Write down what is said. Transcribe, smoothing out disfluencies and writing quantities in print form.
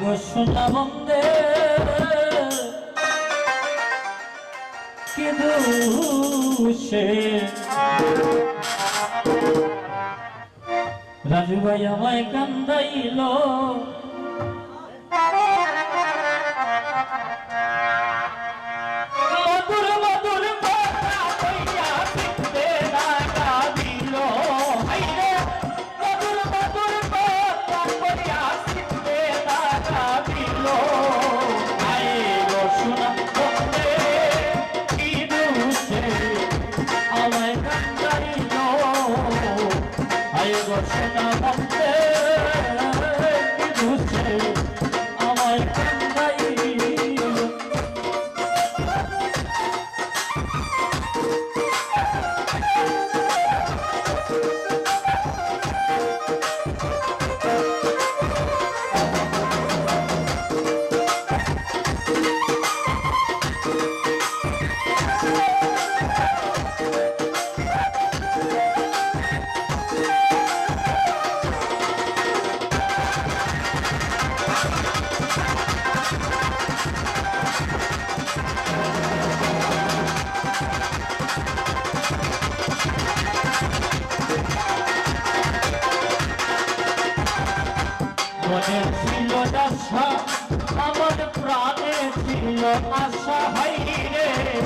গো সোনা বন্দে কি দুষে রাজু ভাই আমায় কান্দাইল মধুর মধুর কথা কইয়া পিতে লাগা দিল হাইরে মধুর মধুর কথা কইয়া পিতে লাগা দিল আয় গো সোনা বন্দে কি দুষে আমায় কান্দাইল আয় গো সোনা বন্দে কি দুষে আমায় কান্দাইল মনে ছিল আশা আমার প্রাণে ছিল আশা হাইরে